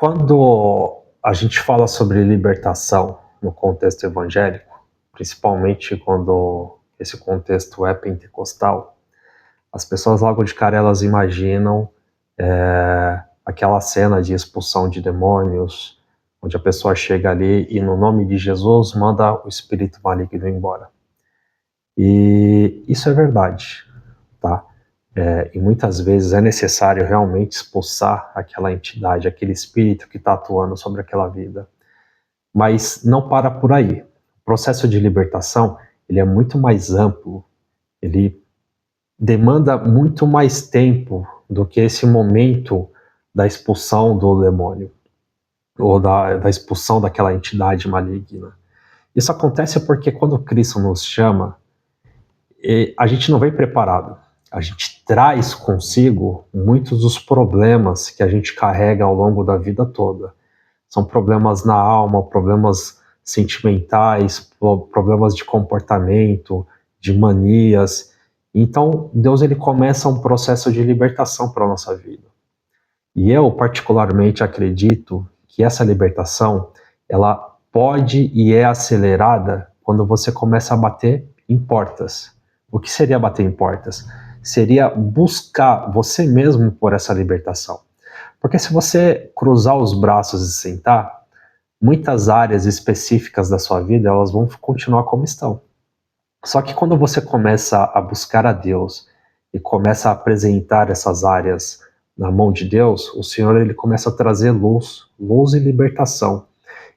Quando a gente fala sobre libertação no contexto evangélico, principalmente quando esse contexto é pentecostal, as pessoas logo de cara elas imaginam aquela cena de expulsão de demônios, onde a pessoa chega ali e no nome de Jesus manda o espírito maligno embora. E isso é verdade, tá? E muitas vezes é necessário realmente expulsar aquela entidade, aquele espírito que está atuando sobre aquela vida. Mas não para por aí. O processo de libertação, ele é muito mais amplo, ele demanda muito mais tempo do que esse momento da expulsão do demônio, ou da expulsão daquela entidade maligna. Isso acontece porque quando Cristo nos chama, a gente não vem preparado. A gente traz consigo muitos dos problemas que a gente carrega ao longo da vida toda. São problemas na alma, problemas sentimentais, problemas de comportamento, de manias. Então, Deus ele começa um processo de libertação para a nossa vida. E eu, particularmente, acredito que essa libertação, ela pode e é acelerada quando você começa a bater em portas. O que seria bater em portas? Seria buscar você mesmo por essa libertação. Porque se você cruzar os braços e sentar, muitas áreas específicas da sua vida, elas vão continuar como estão. Só que quando você começa a buscar a Deus e começa a apresentar essas áreas na mão de Deus, o Senhor ele começa a trazer luz e libertação.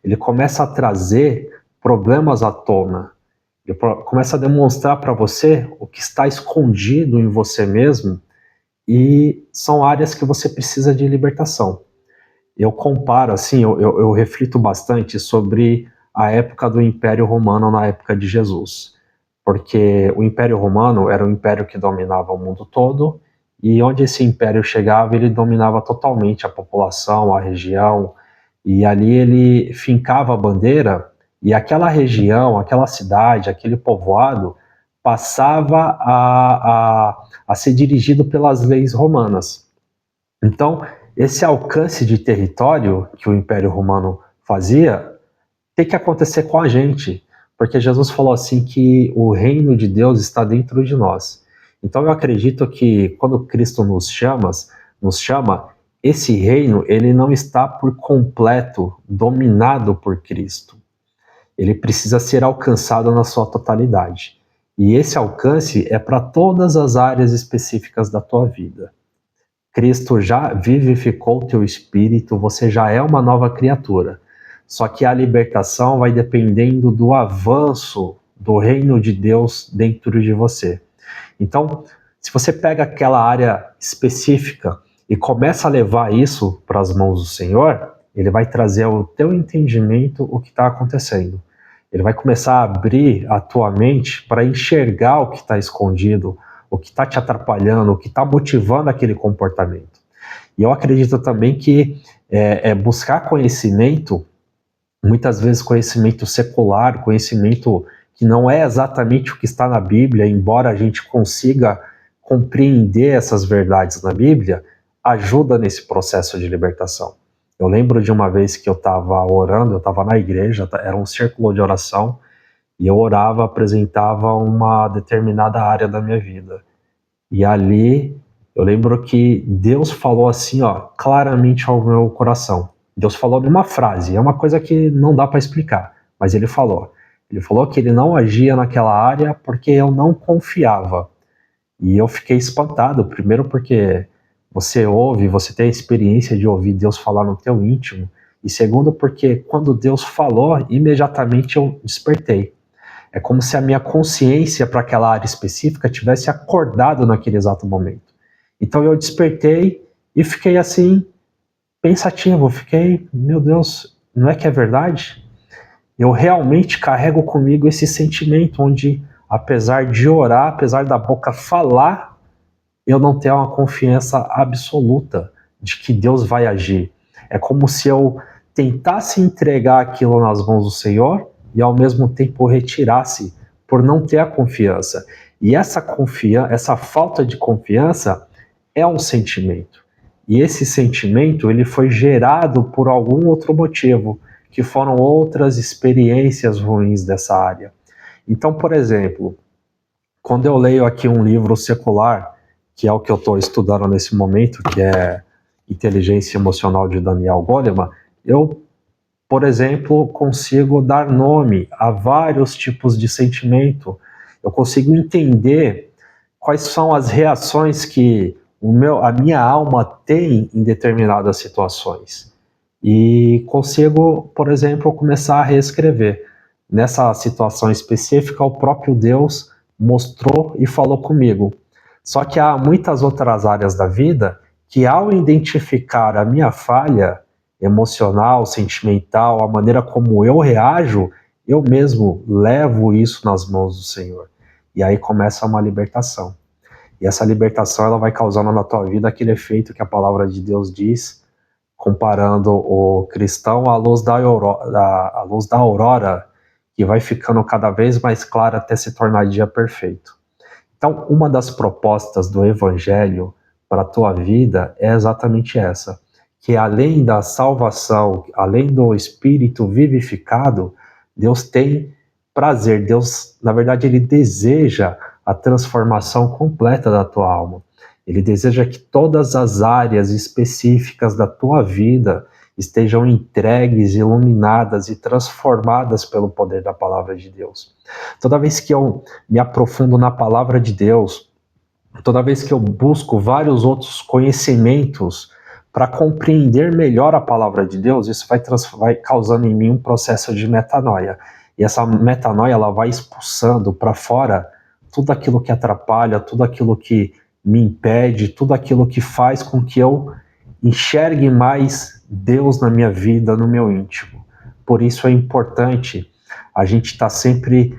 Ele começa a trazer problemas à tona. Ele começa a demonstrar para você o que está escondido em você mesmo e são áreas que você precisa de libertação. Eu comparo, assim, eu reflito bastante sobre a época do Império Romano na época de Jesus, porque o Império Romano era um império que dominava o mundo todo e onde esse império chegava, ele dominava totalmente a população, a região, e ali ele fincava a bandeira e aquela região, aquela cidade, aquele povoado passava a ser dirigido pelas leis romanas. Então, esse alcance de território que o Império Romano fazia tem que acontecer com a gente, porque Jesus falou assim que o reino de Deus está dentro de nós. Então, eu acredito que quando Cristo nos chama, esse reino ele não está por completo dominado por Cristo. Ele precisa ser alcançado na sua totalidade. E esse alcance é para todas as áreas específicas da tua vida. Cristo já vivificou o teu espírito, você já é uma nova criatura. Só que a libertação vai dependendo do avanço do reino de Deus dentro de você. Então, se você pega aquela área específica e começa a levar isso para as mãos do Senhor, ele vai trazer ao teu entendimento o que está acontecendo. Ele vai começar a abrir a tua mente para enxergar o que está escondido, o que está te atrapalhando, o que está motivando aquele comportamento. E eu acredito também que buscar conhecimento, muitas vezes conhecimento secular, conhecimento que não é exatamente o que está na Bíblia, embora a gente consiga compreender essas verdades na Bíblia, ajuda nesse processo de libertação. Eu lembro de uma vez que eu estava orando, eu estava na igreja, era um círculo de oração, e eu orava, apresentava uma determinada área da minha vida. E ali, eu lembro que Deus falou assim, claramente ao meu coração. Deus falou numa frase, é uma coisa que não dá para explicar, mas ele falou. Ele falou que ele não agia naquela área porque eu não confiava. E eu fiquei espantado, primeiro porque você ouve, você tem a experiência de ouvir Deus falar no teu íntimo, e segundo porque quando Deus falou, imediatamente eu despertei. É como se a minha consciência para aquela área específica tivesse acordado naquele exato momento. Então eu despertei e fiquei assim, pensativo, fiquei, meu Deus, não é que é verdade? Eu realmente carrego comigo esse sentimento onde, apesar de orar, apesar da boca falar, eu não tenho uma confiança absoluta de que Deus vai agir. É como se eu tentasse entregar aquilo nas mãos do Senhor e ao mesmo tempo retirasse por não ter a confiança. E essa falta de confiança é um sentimento. E esse sentimento, ele foi gerado por algum outro motivo, que foram outras experiências ruins dessa área. Então, por exemplo, quando eu leio aqui um livro secular, que é o que eu estou estudando nesse momento, que é Inteligência Emocional de Daniel Goleman, eu, por exemplo, consigo dar nome a vários tipos de sentimento. Eu consigo entender quais são as reações que a minha alma tem em determinadas situações. E consigo, por exemplo, começar a reescrever. Nessa situação específica, o próprio Deus mostrou e falou comigo. Só que há muitas outras áreas da vida que, ao identificar a minha falha emocional, sentimental, a maneira como eu reajo, eu mesmo levo isso nas mãos do Senhor. E aí começa uma libertação. E essa libertação, ela vai causando na tua vida aquele efeito que a palavra de Deus diz, comparando o cristão à luz da aurora, que vai ficando cada vez mais clara até se tornar dia perfeito. Então, uma das propostas do Evangelho para a tua vida é exatamente essa, que além da salvação, além do Espírito vivificado, Deus tem prazer, Deus, na verdade, Ele deseja a transformação completa da tua alma. Ele deseja que todas as áreas específicas da tua vida estejam entregues, iluminadas e transformadas pelo poder da palavra de Deus. Toda vez que eu me aprofundo na palavra de Deus, toda vez que eu busco vários outros conhecimentos para compreender melhor a palavra de Deus, isso vai causando em mim um processo de metanoia. E essa metanoia, ela vai expulsando para fora tudo aquilo que atrapalha, tudo aquilo que me impede, tudo aquilo que faz com que eu enxergue mais Deus na minha vida, no meu íntimo. Por isso é importante a gente estar sempre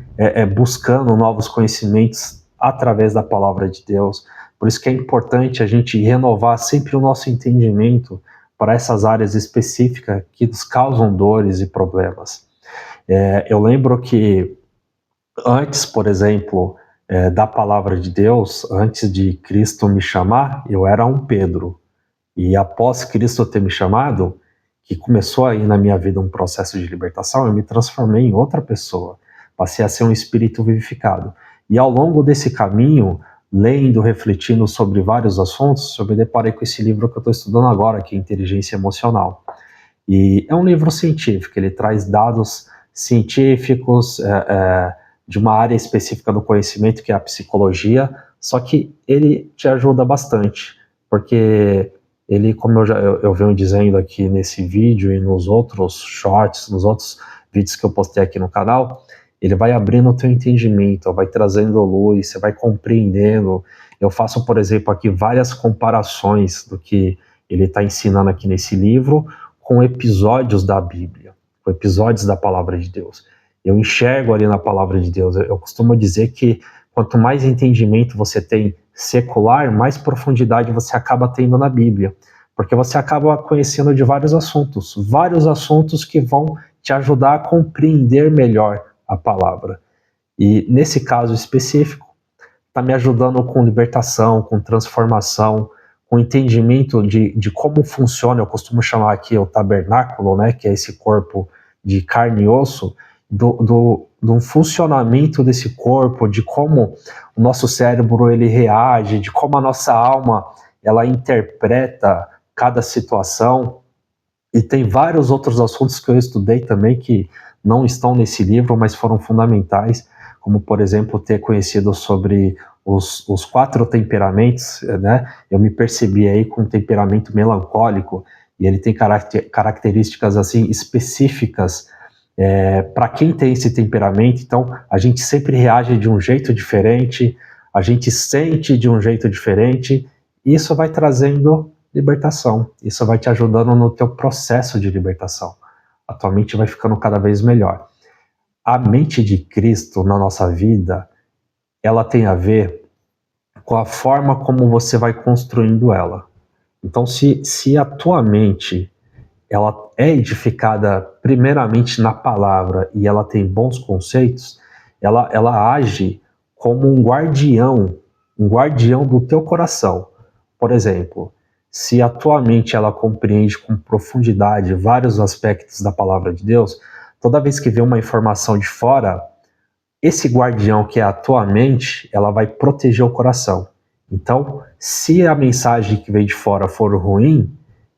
buscando novos conhecimentos através da palavra de Deus. Por isso que é importante a gente renovar sempre o nosso entendimento para essas áreas específicas que nos causam dores e problemas. Eu lembro que antes, por exemplo, da palavra de Deus, antes de Cristo me chamar, eu era um Pedro. E após Cristo ter me chamado, que começou aí na minha vida um processo de libertação, eu me transformei em outra pessoa. Passei a ser um espírito vivificado. E ao longo desse caminho, lendo, refletindo sobre vários assuntos, eu me deparei com esse livro que eu estou estudando agora, que é Inteligência Emocional. E é um livro científico, ele traz dados científicos de uma área específica do conhecimento, que é a psicologia, só que ele te ajuda bastante, porque ele, como eu venho dizendo aqui nesse vídeo e nos outros shorts, nos outros vídeos que eu postei aqui no canal, ele vai abrindo o teu entendimento, vai trazendo luz, você vai compreendendo. Eu faço, por exemplo, aqui várias comparações do que ele está ensinando aqui nesse livro com episódios da Bíblia, com episódios da Palavra de Deus. Eu enxergo ali na Palavra de Deus, eu costumo dizer que quanto mais entendimento você tem secular, mais profundidade você acaba tendo na Bíblia, porque você acaba conhecendo de vários assuntos que vão te ajudar a compreender melhor a palavra. E nesse caso específico, está me ajudando com libertação, com transformação, com entendimento de como funciona, eu costumo chamar aqui o tabernáculo, né, que é esse corpo de carne e osso, do funcionamento desse corpo, de como o nosso cérebro ele reage, de como a nossa alma ela interpreta cada situação. E tem vários outros assuntos que eu estudei também que não estão nesse livro, mas foram fundamentais, como, por exemplo, ter conhecido sobre os 4 temperamentos, né? Eu me percebi aí com um temperamento melancólico, e ele tem características assim específicas para quem tem esse temperamento. Então, a gente sempre reage de um jeito diferente, a gente sente de um jeito diferente, e isso vai trazendo libertação, isso vai te ajudando no teu processo de libertação. A tua mente vai ficando cada vez melhor. A mente de Cristo na nossa vida, ela tem a ver com a forma como você vai construindo ela. Então, se a tua mente ela é edificada primeiramente na palavra e ela tem bons conceitos, ela age como um guardião do teu coração. Por exemplo, se a tua mente ela compreende com profundidade vários aspectos da palavra de Deus, toda vez que vê uma informação de fora, esse guardião que é a tua mente, ela vai proteger o coração. Então, se a mensagem que vem de fora for ruim,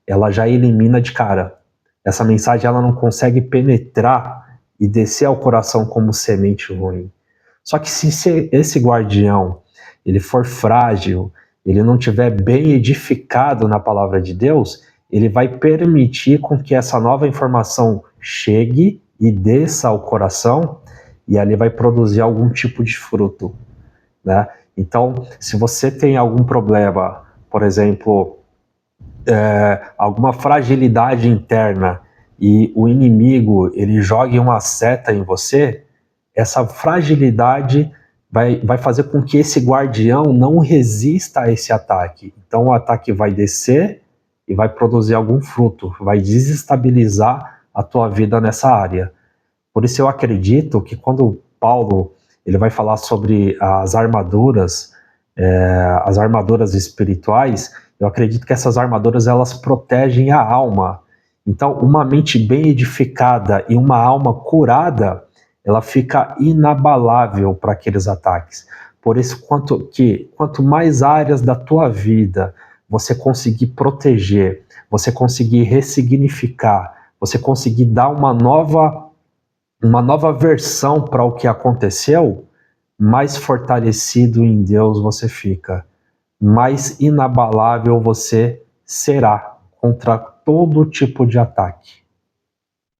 ela já elimina de cara. Essa mensagem ela não consegue penetrar e descer ao coração como semente ruim. Só que se esse guardião ele for frágil, ele não estiver bem edificado na palavra de Deus, ele vai permitir com que essa nova informação chegue e desça ao coração e ali vai produzir algum tipo de fruto, né? Então, se você tem algum problema, por exemplo, alguma fragilidade interna e o inimigo ele joga uma seta em você, essa fragilidade vai fazer com que esse guardião não resista a esse ataque. Então o ataque vai descer e vai produzir algum fruto, vai desestabilizar a tua vida nessa área. Por isso eu acredito que quando Paulo ele vai falar sobre as armaduras espirituais, eu acredito que essas armaduras elas protegem a alma. Então, uma mente bem edificada e uma alma curada, ela fica inabalável para aqueles ataques. Por isso, quanto mais áreas da tua vida você conseguir proteger, você conseguir ressignificar, você conseguir dar uma nova versão para o que aconteceu, mais fortalecido em Deus você fica, mais inabalável você será contra todo tipo de ataque.